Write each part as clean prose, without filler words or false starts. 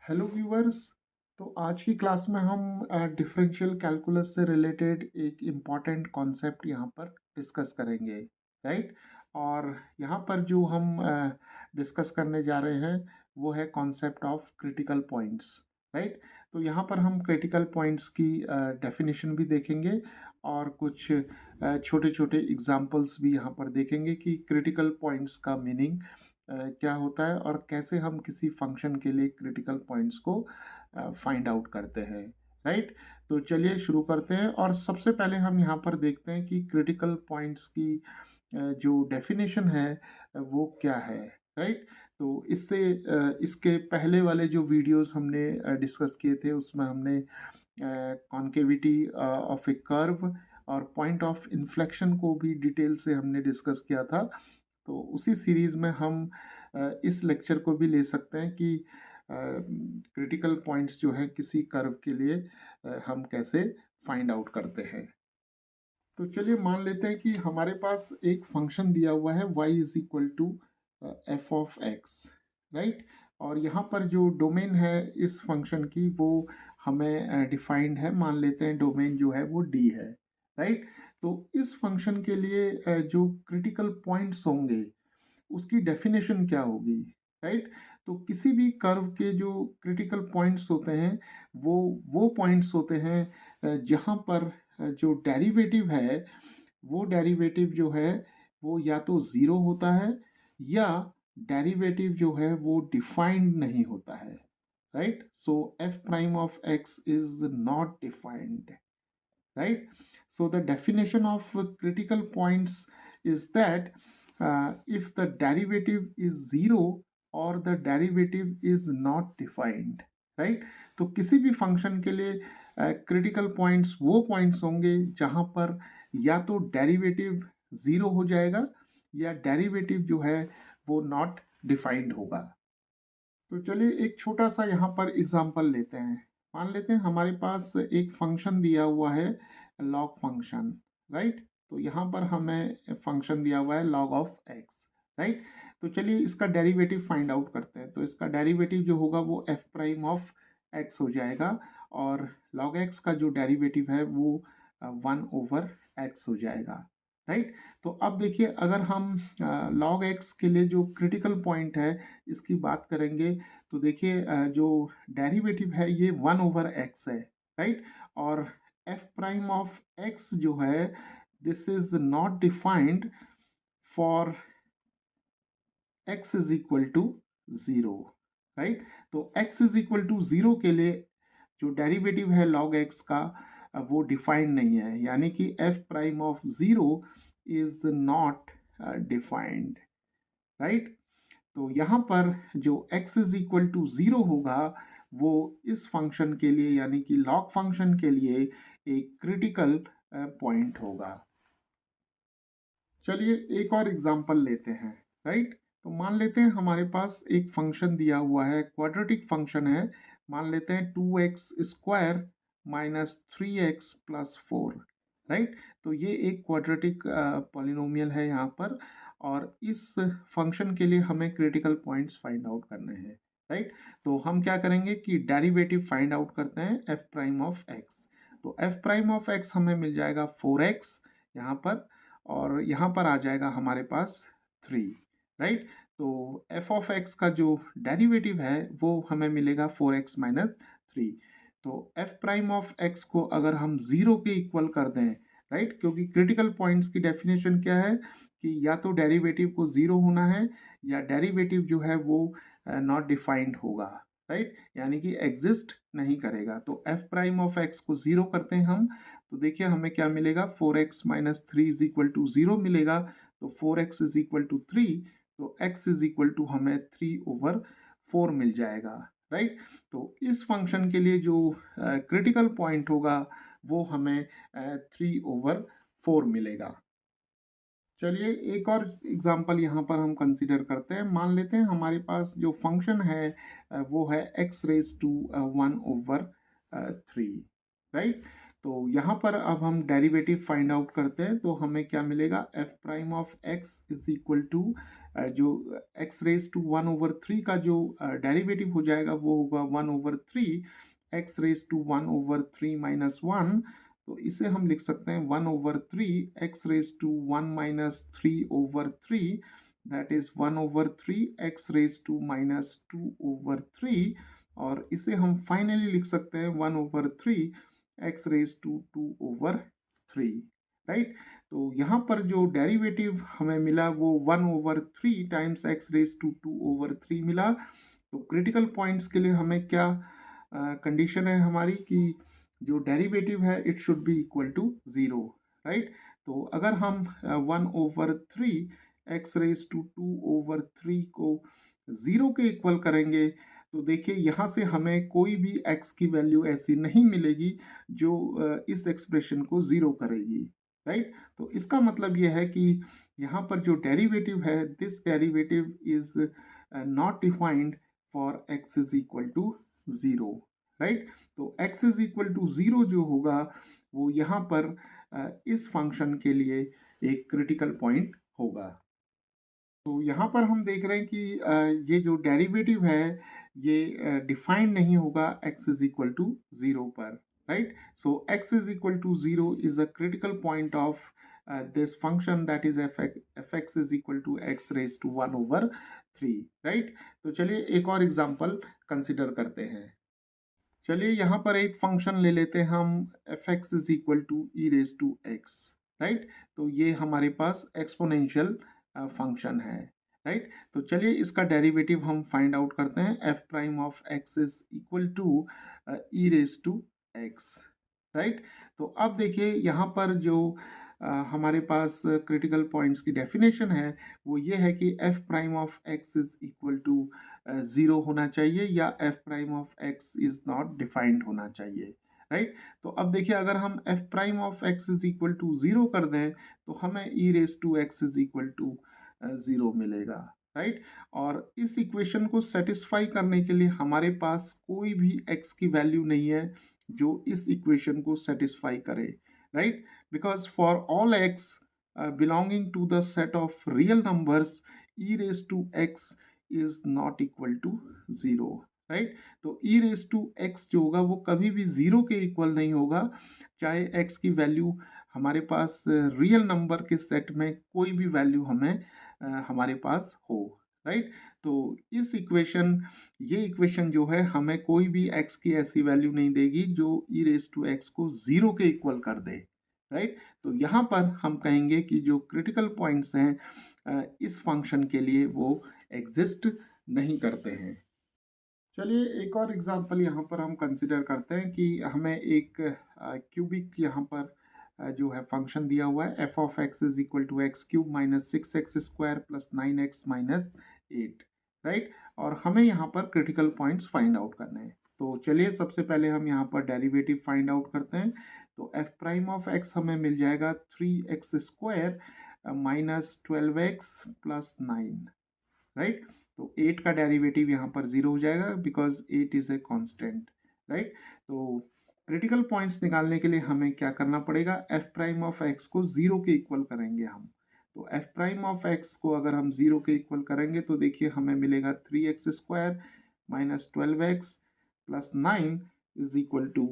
Hello viewers. तो आज की क्लास में हम डिफरेंशियल कैलकुलस से रिलेटेड एक इम्पॉर्टेंट कॉन्सेप्ट यहाँ पर डिस्कस करेंगे, राइट। और यहाँ पर जो हम डिस्कस करने जा रहे हैं वो है concept of critical points, right. तो यहाँ पर हम क्रिटिकल पॉइंट्स की डेफिनेशन भी देखेंगे और कुछ छोटे छोटे एग्जांपल्स भी यहाँ पर देखेंगे कि क्रिटिकल पॉइंट्स का मीनिंग क्या होता है और कैसे हम किसी फंक्शन के लिए क्रिटिकल पॉइंट्स को फाइंड आउट करते हैं, राइट। तो चलिए शुरू करते हैं और सबसे पहले हम यहाँ पर देखते हैं कि क्रिटिकल पॉइंट्स की जो डेफिनेशन है वो क्या है, राइट। तो इसके पहले वाले जो वीडियोस हमने डिस्कस किए थे उसमें हमने कॉन्केविटी ऑफ ए कर्व और पॉइंट ऑफ इन्फ्लेक्शन को भी डिटेल से हमने डिस्कस किया था। तो उसी सीरीज़ में हम इस लेक्चर को भी ले सकते हैं कि क्रिटिकल पॉइंट्स जो है किसी कर्व के लिए हम कैसे फाइंड आउट करते हैं। तो चलिए मान लेते हैं कि हमारे पास एक फंक्शन दिया हुआ है y is equal to F of X, right. और यहाँ पर जो डोमेन है इस फंक्शन की वो हमें डिफाइंड है, मान लेते हैं डोमेन जो है वो d है, राइट। तो इस फंक्शन के लिए जो क्रिटिकल पॉइंट्स होंगे उसकी डेफिनेशन क्या होगी, राइट। तो किसी भी कर्व के जो क्रिटिकल पॉइंट्स होते हैं वो पॉइंट्स होते हैं जहाँ पर जो डेरिवेटिव है वो डेरिवेटिव जो है वो या तो ज़ीरो होता है या डेरिवेटिव जो है वो डिफाइंड नहीं होता है, right. So F prime of x is not defined, right? So the definition of critical points is that if the derivative is zero or the derivative is not defined, right? तो किसी भी function के लिए critical points वो points होंगे जहाँ पर या तो डेरिवेटिव ज़ीरो हो जाएगा या डेरिवेटिव जो है वो नॉट डिफाइंड होगा। तो चलिए एक छोटा सा यहाँ पर एग्जांपल लेते हैं। मान लेते हैं हमारे पास एक फंक्शन दिया हुआ है लॉग फंक्शन, राइट। तो यहाँ पर हमें फंक्शन दिया हुआ है लॉग ऑफ एक्स, राइट। तो चलिए इसका डेरिवेटिव फाइंड आउट करते हैं। तो इसका डेरिवेटिव जो होगा वो एफ प्राइम ऑफ एक्स हो जाएगा और लॉग एक्स का जो डेरिवेटिव है वो 1/x हो जाएगा, राइट। तो अब देखिए अगर हम लॉग एक्स के लिए जो क्रिटिकल पॉइंट है इसकी बात करेंगे तो देखिए जो डेरिवेटिव है ये 1/x है, राइट। और एफ प्राइम ऑफ एक्स जो है this is not defined for x is equal to zero, right. तो x is equal to zero के लिए जो डेरिवेटिव है लॉग x का वो डिफाइंड नहीं है, यानी कि f prime of zero is not defined, right. तो यहाँ पर जो x is equal to zero होगा वो इस फंक्शन के लिए यानी कि लॉग फंक्शन के लिए एक क्रिटिकल पॉइंट होगा। चलिए एक और एग्जांपल लेते हैं, राइट। तो मान लेते हैं हमारे पास एक फंक्शन दिया हुआ है, क्वाड्रेटिक फंक्शन है। मान लेते हैं 2x² minus 3x plus 4, right. तो ये एक क्वाड्रेटिक पॉलिनोमियल है यहाँ पर और इस फंक्शन के लिए हमें क्रिटिकल पॉइंट्स फाइंड आउट करने हैं, राइट। तो हम क्या करेंगे कि डेरिवेटिव फाइंड आउट करते हैं एफ प्राइम ऑफ एक्स। तो एफ प्राइम ऑफ एक्स हमें मिल जाएगा 4x यहाँ पर और यहाँ पर आ जाएगा हमारे पास 3, राइट। तो एफ ऑफ एक्स का जो डेरिवेटिव है वो हमें मिलेगा 4x माइनस 3। तो एफ प्राइम ऑफ एक्स को अगर हम ज़ीरो के इक्वल कर दें, राइट, क्योंकि क्रिटिकल पॉइंट्स की डेफिनेशन क्या है कि या तो डेरिवेटिव को ज़ीरो होना है या डेरिवेटिव जो है वो नॉट डिफाइंड होगा, राइट, यानी कि एग्जिस्ट नहीं करेगा। तो एफ प्राइम ऑफ एक्स को ज़ीरो करते हैं हम, तो देखिए हमें क्या मिलेगा 4x minus 3 is equal to zero मिलेगा। तो 4x इज इक्वल टू 3, तो x इज इक्वल टू हमें 3/4 मिल जाएगा, राइट। तो इस फंक्शन के लिए जो क्रिटिकल पॉइंट होगा वो हमें 3/4 मिलेगा। चलिए एक और एग्जांपल यहाँ पर हम कंसीडर करते हैं। मान लेते हैं हमारे पास जो फंक्शन है वो है x रेज टू 1/3, राइट। तो यहाँ पर अब हम डेरिवेटिव फाइंड आउट करते हैं, तो हमें क्या मिलेगा, F prime of x is equal to जो एक्स रेज टू 1/3 का जो डेरिवेटिव हो जाएगा वो होगा 1/3 एक्स रेज टू 1/3 माइनस 1। तो इसे हम लिख सकते हैं 1/3 X raise to 1 minus 3/3, that is 1/3 X raise to minus 2/3। और इसे हम फाइनली लिख सकते हैं 1/3 एक्स रेज टू 2/3, राइट। तो यहाँ पर जो डेरिवेटिव हमें मिला वो 1/3 टाइम्स एक्स रेज टू 2/3 मिला। तो क्रिटिकल पॉइंट्स के लिए हमें क्या कंडीशन है हमारी कि जो डेरिवेटिव है it should be equal to 0, right. तो अगर हम 1/3 एक्स रेज टू 2/3 को 0 के इक्वल करेंगे, तो देखिए यहाँ से हमें कोई भी x की वैल्यू ऐसी नहीं मिलेगी जो इस एक्सप्रेशन को 0 करेगी, राइट। तो इसका मतलब यह है कि यहाँ पर जो डेरिवेटिव है, this derivative is not defined for x is equal to 0, right. तो x इज इक्वल टू 0 जो होगा वो यहाँ पर इस फंक्शन के लिए एक क्रिटिकल पॉइंट होगा। तो यहाँ पर हम देख रहे हैं कि ये जो डेरिवेटिव है ये डिफाइंड नहीं होगा x इज इक्वल टू 0 पर, right. So x is equal to 0 is a critical point of this function, that is f x is equal to x raise to 1/3, right. तो चलिए एक और एग्जांपल कंसिडर करते हैं। चलिए यहाँ पर एक फंक्शन ले लेते हैं हम, f x is equal to e raise to x, right. तो ये हमारे पास एक्सपोनेंशियल फंक्शन है, राइट। तो चलिए इसका डेरिवेटिव हम फाइंड आउट करते हैं। F prime of x is equal to e raise to x, right. तो अब देखिए यहाँ पर जो हमारे पास क्रिटिकल पॉइंट्स की डेफिनेशन है वो ये है कि f prime of x is equal to 0 होना चाहिए या F prime of x is not defined होना चाहिए, राइट। तो अब देखिए अगर हम F prime of x is equal to 0 कर दें तो हमें E raise to x is equal to 0 मिलेगा, राइट। और इस इक्वेशन को सेटिस्फाई करने के लिए हमारे पास कोई भी एक्स की वैल्यू नहीं है जो इस इक्वेशन को सेटिस्फाई करे, right. Because for all x belonging to the set of real numbers e raise to x is not equal to 0, right. तो ई रेज टू एक्स जो होगा वो कभी भी 0 के इक्वल नहीं होगा, चाहे एक्स की वैल्यू हमारे पास रियल नंबर के सेट में कोई भी वैल्यू हमें हमारे पास हो, राइट। तो इस इक्वेशन ये इक्वेशन जो है हमें कोई भी x की ऐसी वैल्यू नहीं देगी जो ई रेज टू एक्स को 0 के इक्वल कर दे, राइट। तो यहाँ पर हम कहेंगे कि जो क्रिटिकल पॉइंट्स हैं इस फंक्शन के लिए वो एग्जिस्ट नहीं करते हैं। चलिए एक और एग्जांपल यहाँ पर हम कंसिडर करते हैं कि हमें एक क्यूबिक यहाँ पर जो है फंक्शन दिया हुआ है, f of x is equal to x cube minus 6x² plus 9x minus 8, right. और हमें यहाँ पर क्रिटिकल पॉइंट्स फाइंड आउट करने हैं। तो चलिए सबसे पहले हम यहाँ पर डेरिवेटिव फाइंड आउट करते हैं। तो एफ प्राइम ऑफ एक्स हमें मिल जाएगा 3x² minus 12x plus 9, right. तो 8 का डेरिवेटिव यहाँ पर 0 हो जाएगा because 8 is a constant, right. तो क्रिटिकल पॉइंट्स निकालने के लिए हमें क्या करना पड़ेगा, एफ प्राइम ऑफ एक्स को 0 के इक्वल करेंगे हम। तो एफ प्राइम ऑफ एक्स को अगर हम 0 के इक्वल करेंगे तो देखिए हमें मिलेगा 3x² minus 12x plus 9 is equal to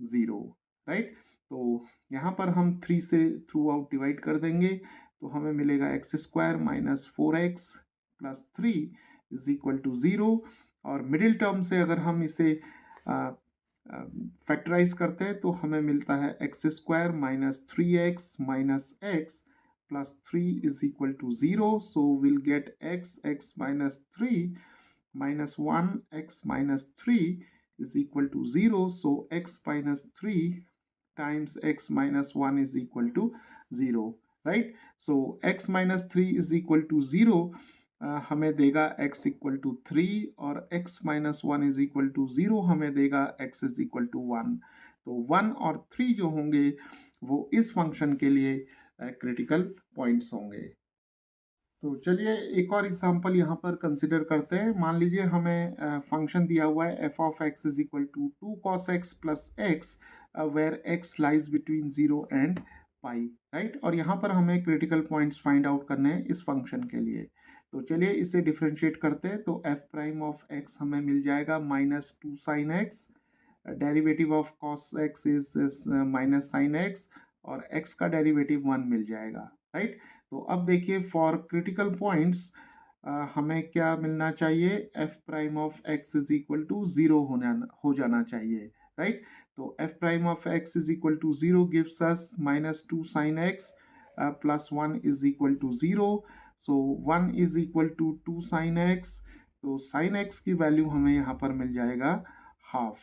0, right. तो यहाँ पर हम 3 से थ्रू आउट डिवाइड कर देंगे तो हमें मिलेगा x² minus 4x plus 3 is equal to 0। और मिडिल टर्म से अगर हम इसे फैक्टराइज करते हैं तो हमें मिलता है x² minus 3x minus x plus 3 is equal to 0। So will get x minus 3 minus 1 x minus 3 is equal to 0. So x minus 3 times x minus 1 is equal to 0, right? So x minus 3 is equal to 0 हमें देगा x equal to 3 और x minus 1 is equal to 0 हमें देगा x is equal to 1। तो 1 और 3 जो होंगे वो इस फंक्शन के लिए क्रिटिकल पॉइंट्स होंगे। तो चलिए एक और एग्जांपल यहाँ पर कंसिडर करते हैं। मान लीजिए हमें फंक्शन दिया हुआ है f of x is equal to 2 cos x plus x where x lies between 0 and pi, right. और यहाँ पर हमें क्रिटिकल पॉइंट्स फाइंड आउट करने हैं इस फंक्शन के लिए। तो चलिए इसे डिफ्रेंशिएट करते हैं। तो एफ प्राइम ऑफ एक्स हमें मिल जाएगा -2 sine x, derivative of cos x is minus sine x, और एक्स का डेरिवेटिव 1 मिल जाएगा, राइट। तो अब देखिए फॉर क्रिटिकल पॉइंट्स हमें क्या मिलना चाहिए, f prime of x is equal to 0 हो जाना चाहिए, राइट। तो F prime of x is equal to 0 gives us -2 sine x plus 1 is equal to 0। So 1 is equal to 2 sine x, तो sine x की value हमें यहाँ पर मिल जाएगा हाफ,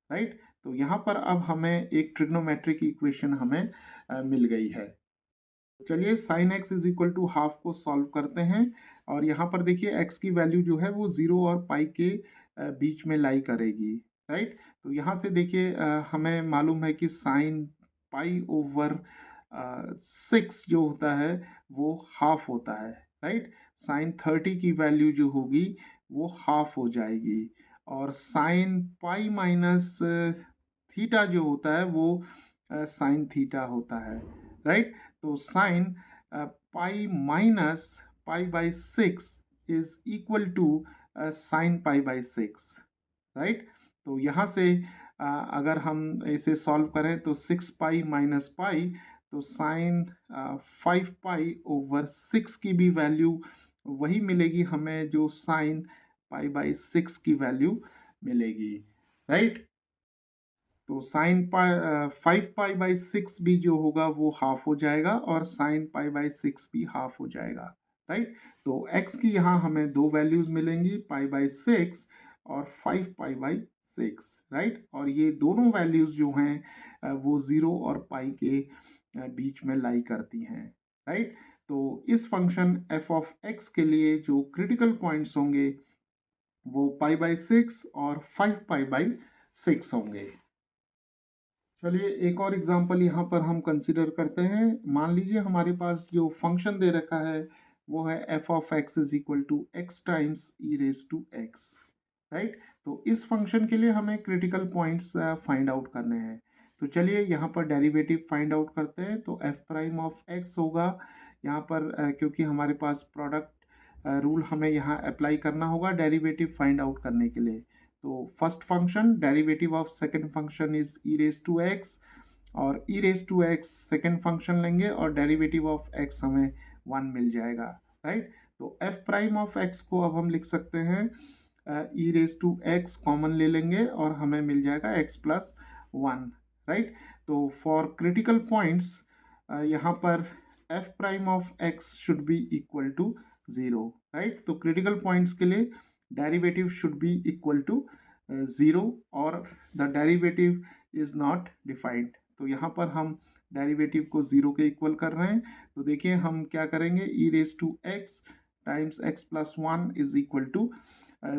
राइट। तो यहाँ पर अब हमें एक ट्रिग्नोमेट्रिक इक्वेशन हमें मिल गई है। चलिए sine x is equal to half को सॉल्व करते हैं, और यहाँ पर देखिए एक्स की वैल्यू जो है वो 0 और पाई के बीच में लाई करेगी, राइट। तो यहाँ से देखिए हमें मालूम है कि साइन पाई ओवर 6 जो होता है वो हाफ होता है, राइट। साइन 30 की वैल्यू जो होगी वो हाफ हो जाएगी, और साइन पाई माइनस थीटा जो होता है वो साइन थीटा होता है, राइट। तो sine pi minus pi by 6 is equal to sine pi by 6, right. तो यहाँ से अगर हम इसे सॉल्व करें तो 6 पाई माइनस पाई, तो साइन 5 पाई ओवर 6 की भी वैल्यू वही मिलेगी हमें जो साइन पाई बाई 6 की वैल्यू मिलेगी, राइट। तो साइन पाई 5 पाई बाई 6 भी जो होगा वो हाफ हो जाएगा, और साइन पाई बाई 6 भी हाफ हो जाएगा, राइट। तो x की यहाँ हमें दो वैल्यूज मिलेंगी, पाई बाई 6 और 5 पाई बाई 6, राइट। और ये दोनों वैल्यूज जो हैं वो 0 और पाई के बीच में लाई करती हैं, राइट। तो इस फंक्शन f ऑफ x के लिए जो क्रिटिकल पॉइंट्स होंगे वो पाई बाई 6 और 5 पाई बाई 6 होंगे। चलिए एक और एग्जांपल यहाँ पर हम कंसिडर करते हैं। मान लीजिए हमारे पास जो फंक्शन दे रखा है वो है f of x is equal to x times e raise to x, right. तो इस फंक्शन के लिए हमें क्रिटिकल पॉइंट्स फाइंड आउट करने हैं। तो चलिए यहाँ पर डेरिवेटिव फाइंड आउट करते हैं। तो एफ प्राइम ऑफ एक्स होगा यहाँ पर क्योंकि हमारे पास प्रोडक्ट रूल हमें यहाँ अप्लाई करना होगा डेरिवेटिव फाइंड आउट करने के लिए। तो first function derivative of second function is E raise to X, और E raise to X second function लेंगे और डेरिवेटिव ऑफ एक्स हमें 1 मिल जाएगा, राइट। तो एफ प्राइम ऑफ एक्स को अब हम लिख सकते हैं e raise to x common ले लेंगे और हमें मिल जाएगा एक्स प्लस 1, राइट। तो फॉर क्रिटिकल पॉइंट्स यहाँ पर f prime of x should be equal to 0, right. तो क्रिटिकल पॉइंट्स के लिए derivative should be equal to 0 और the derivative is not defined. तो यहाँ पर हम डेरिवेटिव को 0 के इक्वल कर रहे हैं। तो देखिए हम क्या करेंगे, E raise to x times X plus 1 is equal to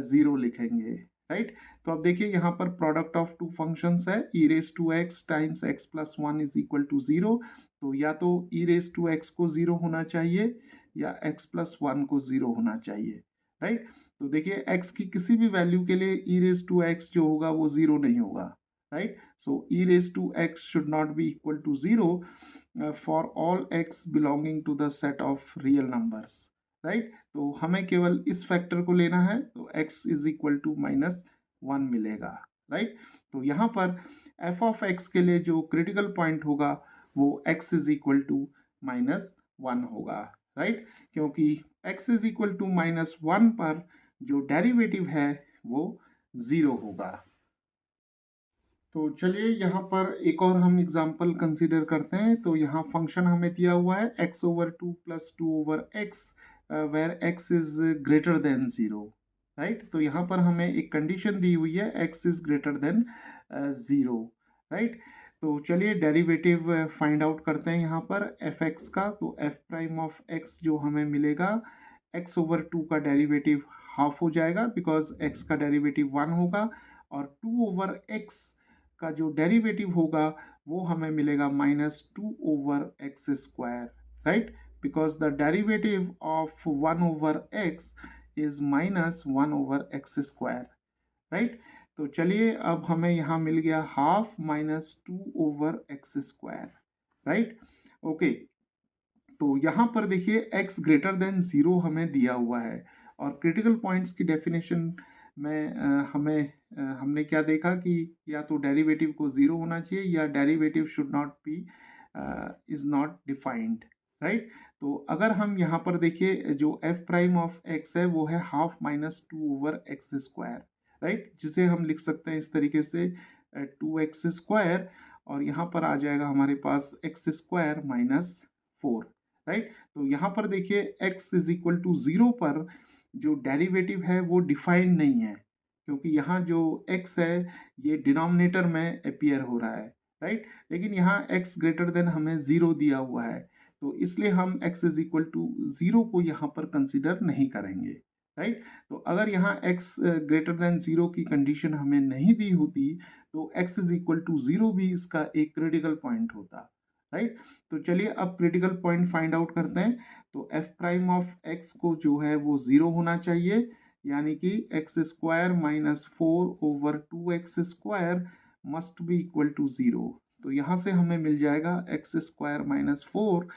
0 लिखेंगे, राइट। तो अब देखिए यहाँ पर प्रोडक्ट ऑफ टू फंक्शंस है, E raise to x times X plus 1 is equal to 0। तो या तो ई रेज टू एक्स को 0 होना चाहिए या एक्स प्लस 1 को 0 होना चाहिए, राइट। तो देखिए x की किसी भी वैल्यू के लिए ई रेज टू एक्स जो होगा वो 0 नहीं होगा, right. So e raise to x should not be equal to 0 for all x belonging to the set of real numbers, right. तो हमें केवल इस फैक्टर को लेना है, तो x इज इक्वल टू -1 मिलेगा, राइट। तो यहाँ पर f ऑफ x के लिए जो क्रिटिकल पॉइंट होगा वो x इज इक्वल टू -1 होगा, राइट। क्योंकि x इज इक्वल टू -1 पर जो डेरिवेटिव है वो 0 होगा। तो चलिए यहाँ पर एक और हम एग्जांपल कंसीडर करते हैं। तो यहाँ फंक्शन हमें दिया हुआ है x over 2 plus 2 over x where x is greater than 0, right. तो यहाँ पर हमें एक कंडीशन दी हुई है x is greater than 0, right. तो चलिए डेरिवेटिव फाइंड आउट करते हैं यहाँ पर एफ एक्स का। तो एफ प्राइम ऑफ एक्स जो हमें मिलेगा, x ओवर 2 का डेरिवेटिव हाफ हो जाएगा बिकॉज x का डेरिवेटिव 1 होगा, और 2 ओवर x का जो डेरिवेटिव होगा वो हमें मिलेगा -2 over x square, right. Because the derivative of 1 over x is -1 over x square, right. तो चलिए अब हमें यहाँ मिल गया half minus 2/x², right. Okay, तो यहाँ पर देखिए x ग्रेटर देन 0 हमें दिया हुआ है, और क्रिटिकल पॉइंट्स की डेफिनेशन में हमने क्या देखा कि या तो डेरिवेटिव को 0 होना चाहिए या derivative should not B is not defined, right. तो अगर हम यहाँ पर देखिए जो f प्राइम ऑफ x है वो है हाफ माइनस 2/x², राइट, जिसे हम लिख सकते हैं इस तरीके से 2x², और यहाँ पर आ जाएगा हमारे पास x² - 4, राइट। तो यहाँ पर देखिए x इज इक्वल टू 0 पर जो डेरिवेटिव है वो डिफाइंड नहीं है, क्योंकि यहाँ जो x है ये डिनोमिनेटर में अपीयर हो रहा है, राइट। लेकिन यहाँ x ग्रेटर देन हमें 0 दिया हुआ है, तो इसलिए हम x इज इक्वल टू 0 को यहाँ पर कंसिडर नहीं करेंगे, राइट। तो अगर यहाँ x ग्रेटर देन 0 की कंडीशन हमें नहीं दी होती तो x इज इक्वल टू 0 भी इसका एक क्रिटिकल पॉइंट होता, राइट। तो चलिए अब क्रिटिकल पॉइंट फाइंड आउट करते हैं। तो f प्राइम ऑफ x को जो है वो 0 होना चाहिए, यानी कि x² - 4/2x² must be equal to 0। तो यहाँ से हमें मिल जाएगा x² - 4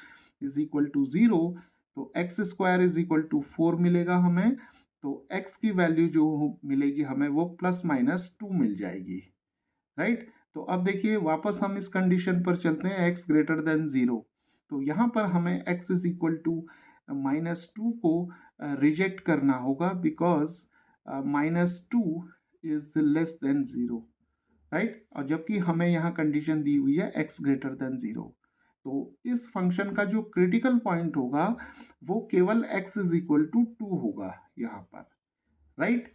इज इक्वल टू 0। तो x² इज इक्वल टू 4 मिलेगा हमें, तो x की वैल्यू जो मिलेगी हमें वो ±2 मिल जाएगी, राइट। तो अब देखिए वापस हम इस कंडीशन पर चलते हैं x ग्रेटर देन 0। तो यहाँ पर हमें x इज इक्वल टू -2 को रिजेक्ट करना होगा, because -2 is less than 0, right. और जबकि हमें यहाँ कंडीशन दी हुई है x ग्रेटर देन 0। तो इस फंक्शन का जो क्रिटिकल पॉइंट होगा वो केवल x इज इक्वल टू 2 होगा यहाँ पर, राइट।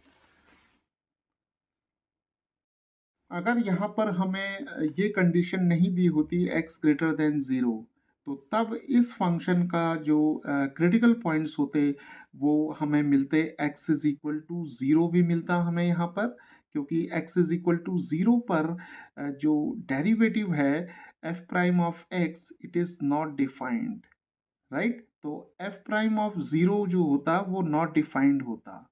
अगर यहाँ पर हमें ये कंडीशन नहीं दी होती x ग्रेटर देन 0, तो तब इस फंक्शन का जो क्रिटिकल पॉइंट्स होते वो हमें मिलते x इज इक्वल टू 0 भी मिलता हमें यहाँ पर, क्योंकि x इज इक्वल टू 0 पर जो डेरिवेटिव है f prime of x it is not defined, right. तो f प्राइम ऑफ 0 जो होता वो नॉट डिफाइंड होता,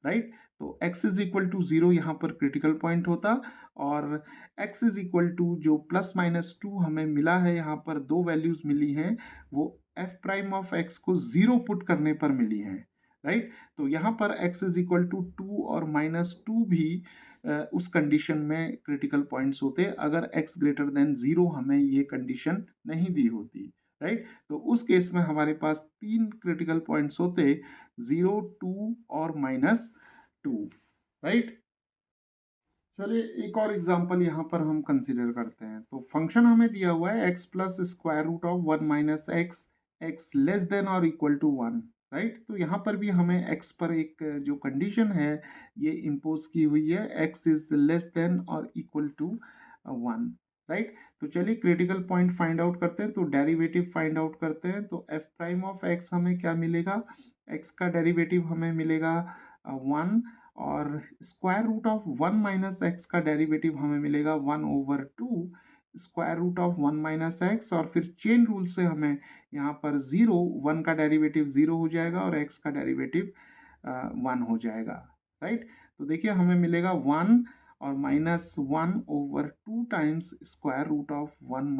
राइट। तो x इज इक्वल टू 0 यहाँ पर क्रिटिकल पॉइंट होता, और x इज इक्वल टू जो ±2 हमें मिला है, यहाँ पर दो वैल्यूज मिली हैं, वो f प्राइम ऑफ x को 0 पुट करने पर मिली हैं, राइट। तो यहाँ पर x इज इक्वल टू 2 और -2 भी उस कंडीशन में क्रिटिकल पॉइंट्स होते अगर x ग्रेटर देन 0 हमें ये कंडीशन नहीं दी होती, राइट। तो उस केस में हमारे पास तीन क्रिटिकल पॉइंट्स होते, 0, 2 और -2, राइट। चलिए एक और एग्जांपल यहाँ पर हम कंसिडर करते हैं। तो फंक्शन हमें दिया हुआ है x plus square root of 1 - x, x less than और इक्वल टू 1, राइट। तो यहाँ पर भी हमें x पर एक जो कंडीशन है ये इम्पोज की हुई है, x इज लेस देन और इक्वल टू 1, राइट। तो चलिए क्रिटिकल पॉइंट फाइंड आउट करते हैं। तो डेरिवेटिव फाइंड आउट करते हैं। तो f प्राइम ऑफ x हमें क्या मिलेगा, x का डेरिवेटिव हमें मिलेगा 1, और स्क्वायर रूट ऑफ 1 - x का डेरिवेटिव हमें मिलेगा 1/2 स्क्वायर रूट ऑफ 1 - x, और फिर चेन रूल से हमें यहाँ पर 0, 1 का डेरिवेटिव 0 हो जाएगा और x का डेरिवेटिव 1 हो जाएगा, राइट। तो देखिए हमें मिलेगा 1 और -1/2 times square root of 1 -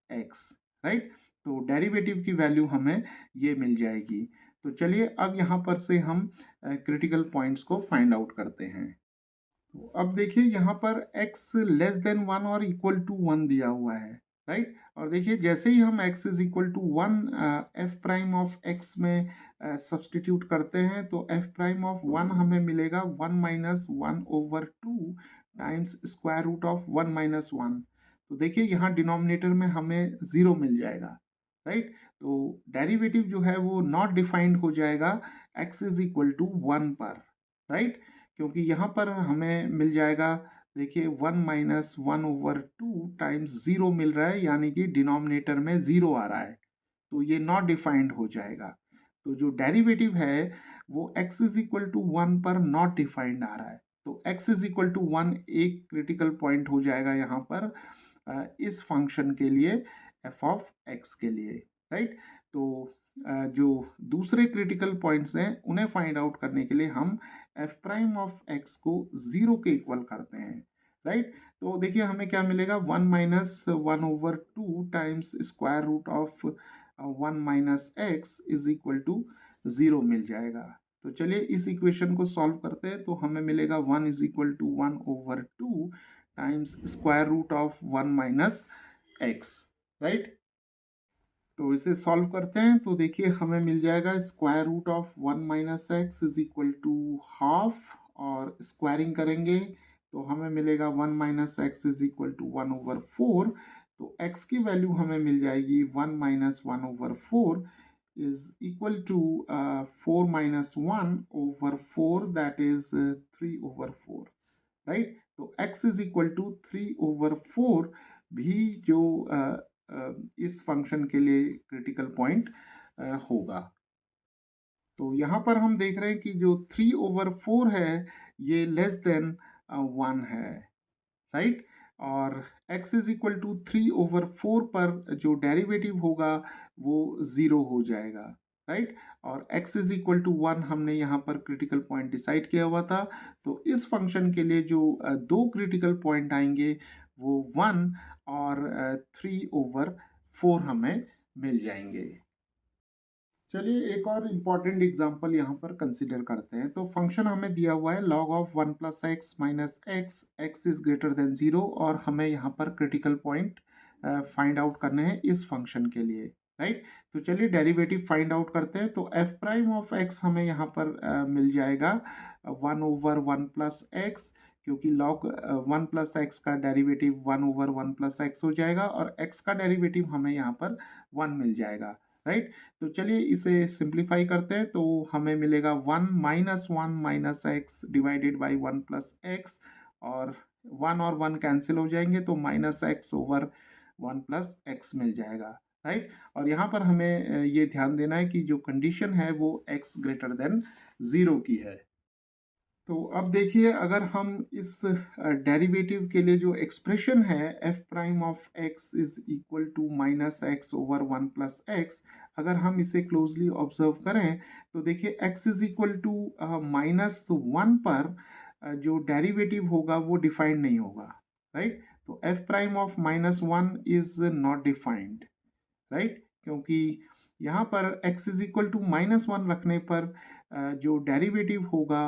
x, right. तो डेरिवेटिव की वैल्यू हमें ये मिल जाएगी। तो चलिए अब यहाँ पर से हम क्रिटिकल पॉइंट्स को फाइंड आउट करते हैं। तो अब देखिए यहाँ पर x लेस देन 1 और इक्वल टू 1 दिया हुआ है, राइट। और देखिए जैसे ही हम x is equal to 1 f prime of x में सब्सटीट्यूट करते हैं, तो f प्राइम ऑफ 1 हमें मिलेगा 1 - 1/2 टाइम्स स्क्वायर रूट ऑफ 1 - 1। तो देखिए यहाँ डिनोमिनेटर में हमें 0 मिल जाएगा, राइट। तो डेरिवेटिव जो है वो नॉट डिफाइंड हो जाएगा x इज इक्वल टू 1 पर, राइट। क्योंकि यहाँ पर हमें मिल जाएगा, देखिए 1 - 1/2 टाइम्स 0 मिल रहा है, यानी कि डिनोमिनेटर में 0 आ रहा है, तो ये नॉट डिफाइंड हो जाएगा। तो जो डेरिवेटिव है वो x इज इक्वल टू 1 पर नॉट डिफाइंड आ रहा है, तो x इज इक्वल टू 1 एक क्रिटिकल पॉइंट हो जाएगा यहाँ पर इस फंक्शन के लिए f ऑफ x के लिए, राइट। तो जो दूसरे क्रिटिकल पॉइंट्स हैं उन्हें फाइंड आउट करने के लिए हम एफ प्राइम ऑफ एक्स को ज़ीरो के इक्वल करते हैं, राइट। तो देखिए हमें क्या मिलेगा, 1 - 1/2 times square root of 1 - x is equal to 0 मिल जाएगा। तो चलिए इस इक्वेशन को सॉल्व करते हैं। तो हमें मिलेगा 1 = 1/2 times square root of 1 - x, right. तो इसे सॉल्व करते हैं तो देखिए हमें मिल जाएगा square root of 1 - x is equal to 1/2, और स्क्वायरिंग करेंगे तो हमें मिलेगा 1 - x इज इक्वल टू 1/4। तो x की वैल्यू हमें मिल जाएगी 1 - 1/4 is equal to 4 - 1/4, that is 3/4, right. तो x इज इक्वल टू 3/4 भी जो इस फंक्शन के लिए क्रिटिकल पॉइंट होगा। तो यहाँ पर हम देख रहे हैं कि जो 3/4 है ये लेस देन 1 है, राइट। और x इज इक्वल टू 3/4 पर जो डेरिवेटिव होगा वो 0 हो जाएगा, राइट। और x इज इक्वल टू 1 हमने यहाँ पर क्रिटिकल पॉइंट डिसाइड किया हुआ था। तो इस फंक्शन के लिए जो दो क्रिटिकल पॉइंट आएंगे वो 1 और 3/4 हमें मिल जाएंगे। चलिए एक और इम्पॉर्टेंट एग्जांपल यहाँ पर कंसिडर करते हैं। तो फंक्शन हमें दिया हुआ है log of 1 + x - x, x is greater than 0, और हमें यहाँ पर क्रिटिकल पॉइंट फाइंड आउट करने हैं इस फंक्शन के लिए, राइट। तो चलिए डेरिवेटिव फाइंड आउट करते हैं। तो एफ प्राइम ऑफ एक्स हमें यहाँ पर मिल जाएगा 1/1 + x, क्योंकि log 1 + x का डेरिवेटिव 1/1 + x हो जाएगा, और x का डेरिवेटिव हमें यहाँ पर 1 मिल जाएगा, राइट। तो चलिए इसे सिंप्लीफाई करते हैं। तो हमें मिलेगा 1 - 1 - x डिवाइडेड बाई 1 + x, और 1 और 1 कैंसिल हो जाएंगे तो -x/1 + x मिल जाएगा, राइट। और यहाँ पर हमें ये ध्यान देना है कि जो कंडीशन है वो x ग्रेटर देन 0 की है। तो अब देखिए अगर हम इस डेरिवेटिव के लिए जो एक्सप्रेशन है f prime of x is equal to -x/1 + x, अगर हम इसे क्लोजली ऑब्जर्व करें तो देखिए x इज इक्वल टू -1 पर जो डेरिवेटिव होगा वो डिफाइंड नहीं होगा, राइट। तो F prime of -1 is not defined, right, क्योंकि यहाँ पर x इज इक्वल टू -1 रखने पर जो डेरिवेटिव होगा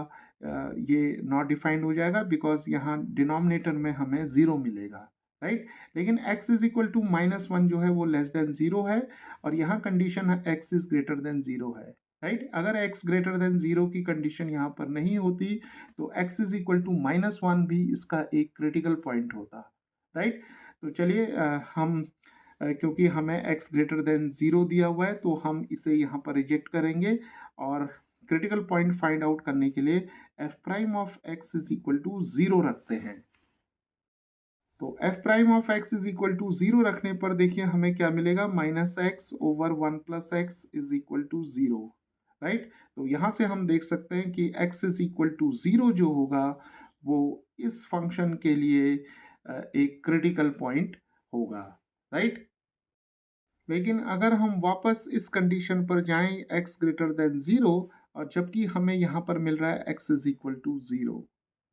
ये नॉट डिफाइंड हो जाएगा, बिकॉज यहाँ डिनोमिनेटर में हमें 0 मिलेगा, राइट। लेकिन x इज इक्वल टू -1 जो है वो लेस देन 0 है, और यहाँ कंडीशन है x इज ग्रेटर देन 0 है, राइट। अगर x ग्रेटर देन 0 की कंडीशन यहाँ पर नहीं होती तो x इज इक्वल टू -1 भी इसका एक क्रिटिकल पॉइंट होता, राइट। तो चलिए हम क्योंकि हमें x ग्रेटर देन 0 दिया हुआ है तो हम इसे यहाँ पर रिजेक्ट करेंगे, और क्रिटिकल पॉइंट फाइंड आउट करने के लिए f prime of x is equal to 0 रखते हैं। तो F prime of x is equal to 0 रखने पर देखिए हमें क्या मिलेगा, -x/1 + x is equal to 0, right. तो यहाँ से हम देख सकते हैं कि x इज इक्वल टू 0 जो होगा वो इस फंक्शन के लिए एक क्रिटिकल पॉइंट होगा, राइट। लेकिन अगर हम वापस इस कंडीशन पर जाएं x ग्रेटर देन 0, और जबकि हमें यहाँ पर मिल रहा है x is equal to 0,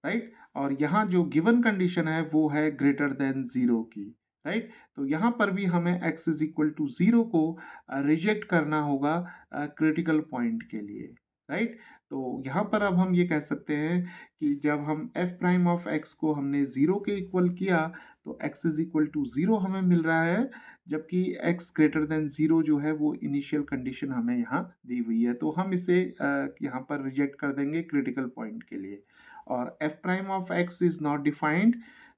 right, और यहाँ जो गिवन कंडीशन है वो है ग्रेटर देन 0 की, राइट। तो यहाँ पर भी हमें x इज इक्वल टू 0 को रिजेक्ट करना होगा क्रिटिकल पॉइंट के लिए, राइट। तो यहाँ पर अब हम ये कह सकते हैं कि जब हम f प्राइम ऑफ x को हमने 0 के इक्वल किया तो x इज इक्वल टू 0 हमें मिल रहा है, जबकि x ग्रेटर देन 0 जो है वो इनिशियल कंडीशन हमें यहाँ दी हुई है। तो हम इसे यहाँ पर रिजेक्ट कर देंगे क्रिटिकल पॉइंट के लिए। और f prime of x is not defined,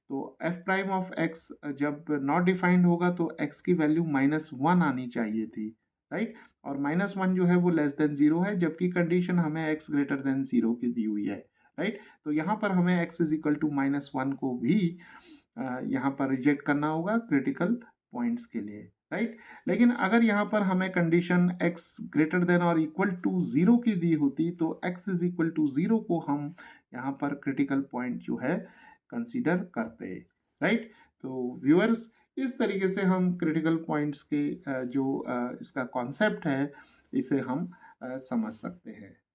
तो f प्राइम ऑफ x जब नॉट डिफाइंड होगा तो x की वैल्यू -1 आनी चाहिए थी, राइट। और -1 जो है वो लेस देन 0 है, जबकि कंडीशन हमें x ग्रेटर देन 0 की दी हुई है, राइट। तो यहाँ पर हमें x इज इक्वल टू -1 को भी यहाँ पर रिजेक्ट करना होगा क्रिटिकल पॉइंट्स के लिए, राइट। लेकिन अगर यहाँ पर हमें कंडीशन x ग्रेटर देन और इक्वल टू 0 की दी होती तो x इज इक्वल टू 0 को हम यहाँ पर क्रिटिकल पॉइंट जो है कंसीडर करते, राइट। तो व्यूअर्स इस तरीके से हम क्रिटिकल पॉइंट्स के जो इसका कॉन्सेप्ट है इसे हम समझ सकते हैं।